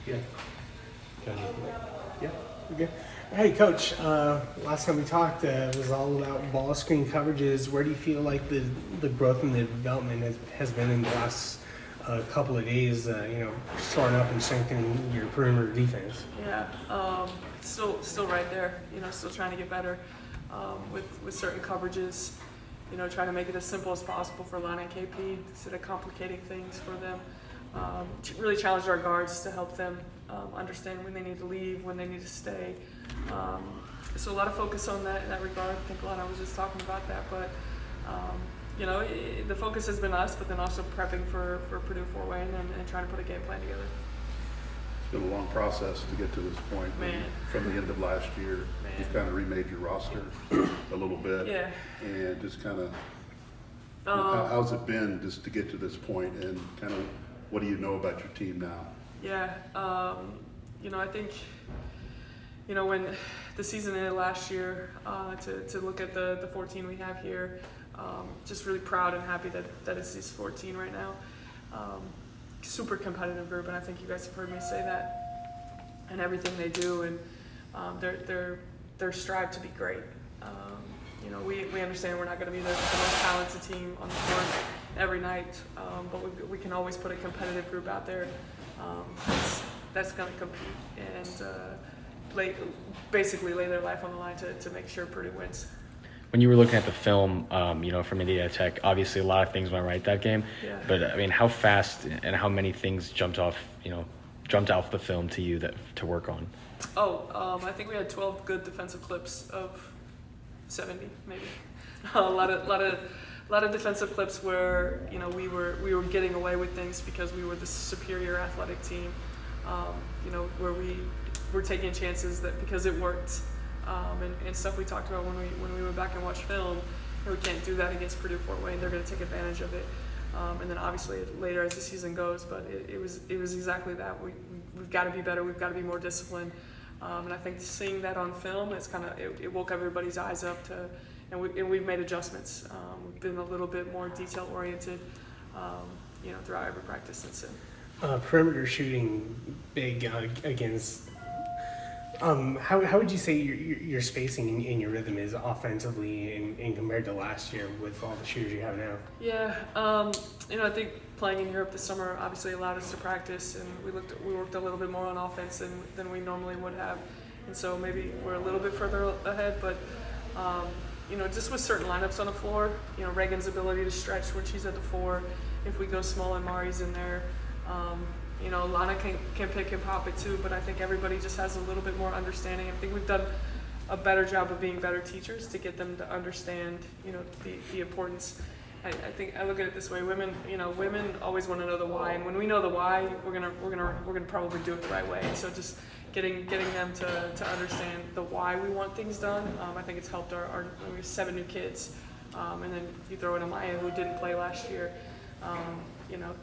Yeah. Yeah. Okay. Hey, Coach. Last time we talked, it was all about ball screen coverages. Where do you feel like the growth and the development has been in the last couple of days? Shoring up and strengthening your perimeter defense. Yeah, still right there. Still trying to get better with certain coverages. Trying to make it as simple as possible for line and KP instead of complicating things for them. Really challenge our guards to help them understand when they need to leave, when they need to stay. So a lot of focus on that in that regard. I think Lana was just talking about that, but the focus has been us, but then also prepping for Purdue Fort Wayne and trying to put a game plan together. It's been a long process to get to this point. Man. From the end of last year, you've kind of remade your roster a little bit. Yeah. And just kind of, how's it been just to get to this point, and kind of what do you know about your team now? Yeah, I think, when the season ended last year, to look at the 14 we have here, just really proud and happy that it's these 14 right now. Super competitive group, and I think you guys have heard me say that, and everything they do, and their strive to be great. We understand we're not going to be the most talented team on the court every night, but we can always put a competitive group out there that's going to compete and basically lay their life on the line to make sure Purdue wins. When you were looking at the film, from Indiana Tech, obviously a lot of things went right that game. Yeah. But I mean, how fast and how many things jumped off the film to you to work on? I think we had 12 good defensive clips of 70, maybe. A lot of defensive clips where we were getting away with things because we were the superior athletic team. Where we were taking chances that because it worked. And stuff we talked about when we went back and watched film, we can't do that against Purdue Fort Wayne. They're going to take advantage of it, and then obviously later as the season goes. But it was exactly that. We've got to be better. We've got to be more disciplined, and I think seeing that on film, it woke everybody's eyes up to, and we've made adjustments. We've been a little bit more detail oriented, throughout every practice since then. Perimeter shooting big against. How would you say your spacing and your rhythm is offensively in compared to last year with all the shooters you have now? Yeah, I think playing in Europe this summer obviously allowed us to practice, and we worked a little bit more on offense than we normally would have, and so maybe we're a little bit further ahead. But just with certain lineups on the floor, Reagan's ability to stretch when she's at the 4, if we go small and Mari's in there. Lana can pick and pop it too, but I think everybody just has a little bit more understanding. I think we've done a better job of being better teachers to get them to understand, the importance. I think I look at it this way: women always want to know the why, and when we know the why, we're gonna probably do it the right way. And so just getting them to understand the why we want things done. I think it's helped our we have 7 new kids, and then you throw in Amaya who didn't play last year.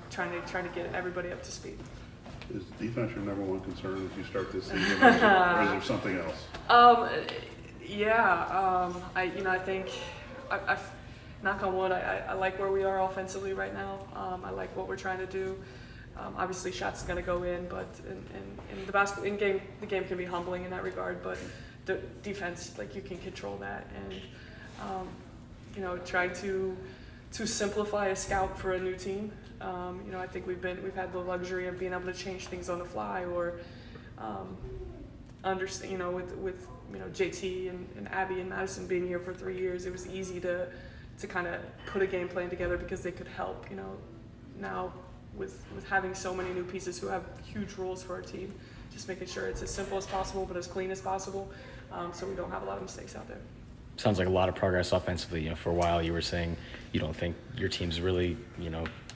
Trying to get everybody up to speed. Is defense your number one concern as you start this season, or is there something else? I think, knock on wood, I like where we are offensively right now. I like what we're trying to do. Obviously, shots are going to go in, but in the game can be humbling in that regard. But the defense, you can control that, and trying to simplify a scout for a new team. I think we've had the luxury of being able to change things on the fly, or understand. With JT and Abby and Madison being here for 3 years, it was easy to kind of put a game plan together because they could help. Now with having so many new pieces who have huge roles for our team, just making sure it's as simple as possible but as clean as possible, so we don't have a lot of mistakes out there. Sounds like a lot of progress offensively. For a while you were saying you don't think your team's really,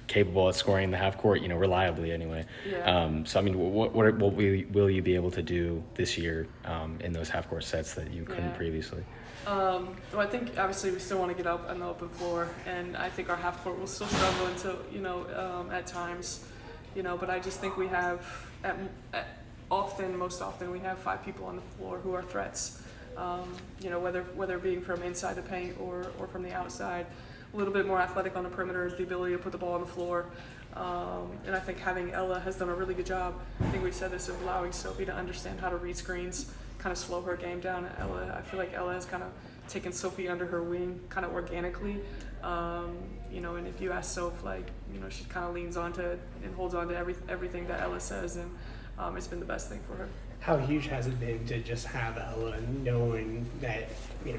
capable at scoring in the half court, reliably anyway. Yeah. So I mean, what will you be able to do this year in those half court sets that you couldn't previously? Well, I think obviously we still want to get up on the open floor, and I think our half court will still struggle until at times, But I just think we have most often we have 5 people on the floor who are threats. Whether being from inside the paint or from the outside. A little bit more athletic on the perimeter, the ability to put the ball on the floor. And I think having Ella has done a really good job. I think we said this of allowing Sophie to understand how to read screens, kind of slow her game down. I feel like Ella has kind of taken Sophie under her wing kind of organically. And if you ask Soph, she kind of leans onto and holds on to everything that Ella says, and it's been the best thing for her. How huge has it been to just have Ella, knowing that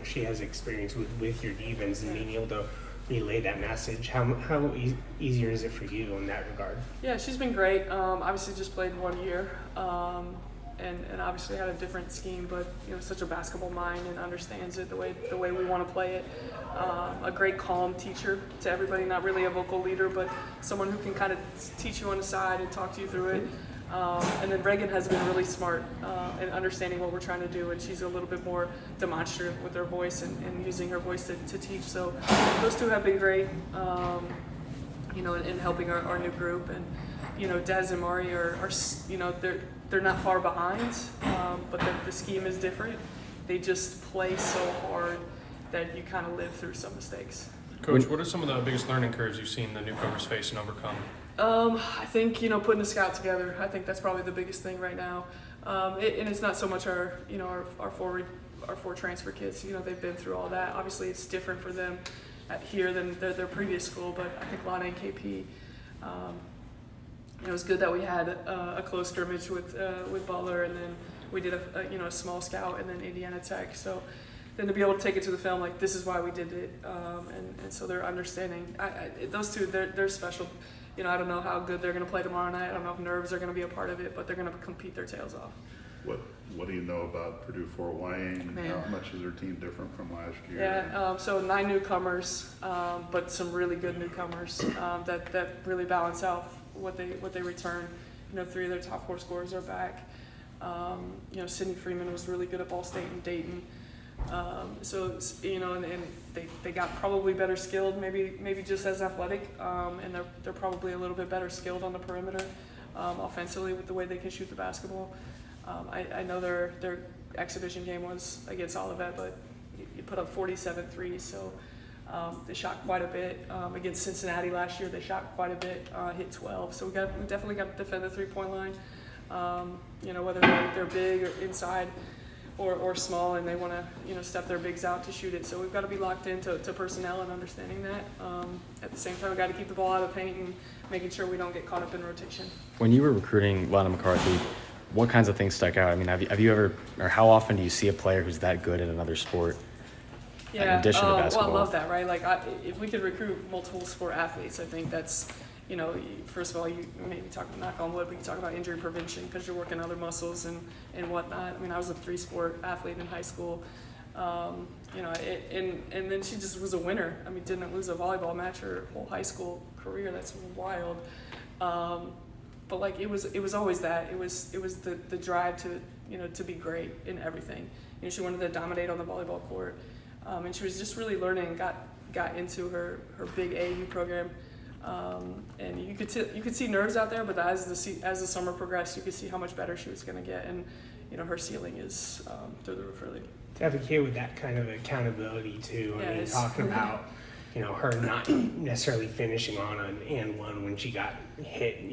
she has experience with your defense and being able to relay that message? How easier is it for you in that regard? Yeah, she's been great. Obviously, just played 1 year, and obviously had a different scheme, but such a basketball mind and understands it the way we want to play it. A great calm teacher to everybody, not really a vocal leader, but someone who can kind of teach you on the side and talk to you through it. And then Reagan has been really smart in understanding what we're trying to do, and she's a little bit more demonstrative with her voice and using her voice to teach. So those two have been great, in helping our new group. And Des and Mari are they're not far behind, but the scheme is different. They just play so hard that you kind of live through some mistakes. Coach, what are some of the biggest learning curves you've seen the newcomers face and overcome? I think putting a scout together. I think that's probably the biggest thing right now. And it's not so much our four transfer kids. They've been through all that. Obviously, it's different for them here than their previous school. But I think Lana and KP. It was good that we had a close scrimmage with Butler, and then we did a small scout, and then Indiana Tech. So then to be able to take it to the film, like this is why we did it, and so they're understanding. Those two, they're special. I don't know how good they're going to play tomorrow night. I don't know if nerves are going to be a part of it, but they're going to compete their tails off. What do you know about Purdue Fort Wayne? Man. How much is their team different from last year? Yeah, so 9 newcomers, but some really good newcomers that really balance out what they return. 3 of their top 4 scorers are back. Sydney Freeman was really good at Ball State and Dayton. And they got probably better skilled, maybe just as athletic, and they're probably a little bit better skilled on the perimeter, offensively with the way they can shoot the basketball. I know their exhibition game was against Olivet, but you put up 47 threes, so they shot quite a bit. Against Cincinnati last year, they shot quite a bit, hit 12. So we definitely got to defend the 3-point line. Whether they're big or inside or small, and they want to step their bigs out to shoot it. So we've got to be locked into personnel and understanding that. At the same time, we've got to keep the ball out of the paint and making sure we don't get caught up in rotation. When you were recruiting Lana McCarthy, what kinds of things stuck out? I mean, have you ever, or how often do you see a player who's that good at another sport? In addition to basketball? Well, I love that, right? If we could recruit multiple sport athletes, I think that's, first of all, you maybe knock on wood, but you talk about injury prevention because you're working other muscles and whatnot. I mean, I was a 3-sport athlete in high school, and then she just was a winner. I mean, didn't lose a volleyball match her whole high school career. That's wild. But it was always that. It was the drive to be great in everything. She wanted to dominate on the volleyball court. And she was just really learning, got into her big AAU program, and you could see nerves out there, but as the summer progressed, you could see how much better she was going to get, and her ceiling is through the roof, really. To have a kid with that kind of accountability too. Yeah, I mean, talking about her not necessarily finishing on an and one when she got hit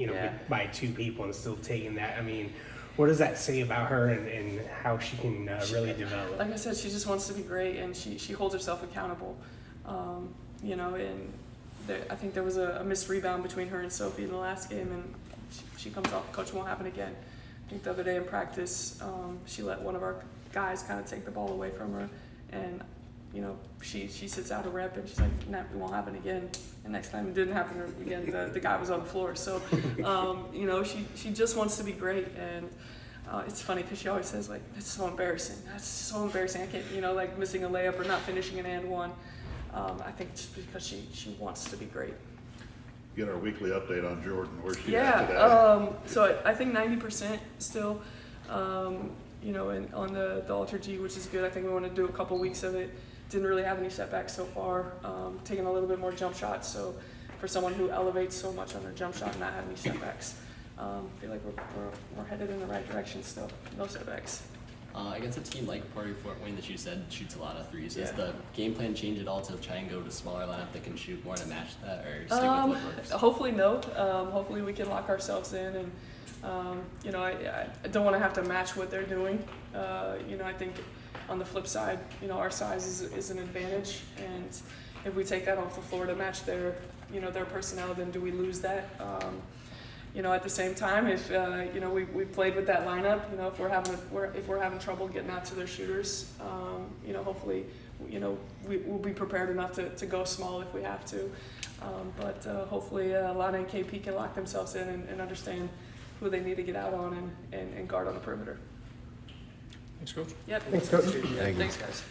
by 2 people and still taking that. I mean, what does that say about her and how she can really develop? Like I said, she just wants to be great, and she holds herself accountable. And I think there was a missed rebound between her and Sophie in the last game, and she comes off, coach, won't happen again. I think the other day in practice, she let one of our guys kind of take the ball away from her, and she sits out a rep, and she's like, "No, it won't happen again." And next time it didn't happen again, the guy was on the floor. So, she just wants to be great, and it's funny because she always says "That's so embarrassing. That's so embarrassing. I can't, missing a layup or not finishing an and one." I think just because she wants to be great. Get our weekly update on Jordan. Where's she Yeah. at today? So I think 90% still. And on the Ultra G, which is good. I think we want to do a couple weeks of it. Didn't really have any setbacks so far. Taking a little bit more jump shots. So for someone who elevates so much on their jump shot and not have any setbacks, I feel like we're headed in the right direction still. No setbacks. Against a team like Party Fort Wayne that you said shoots a lot of threes, Yeah. does the game plan change at all to try and go to a smaller lineup that can shoot more to match that, or stick with what works? Hopefully no. Hopefully we can lock ourselves in, and you know, I don't want to have to match what they're doing. You know, I think on the flip side, you know, our size is an advantage, and if we take that off the floor to match their, you know, their personnel, then do we lose that? You know, at the same time, if you know, we played with that lineup, you know, if we're having trouble getting out to their shooters, you know, hopefully, you know, we'll be prepared enough to go small if we have to. But hopefully, Lana and KP can lock themselves in and understand who they need to get out on and guard on the perimeter. Thanks, Coach. Yep. Thanks, Coach. Yeah, thanks, guys.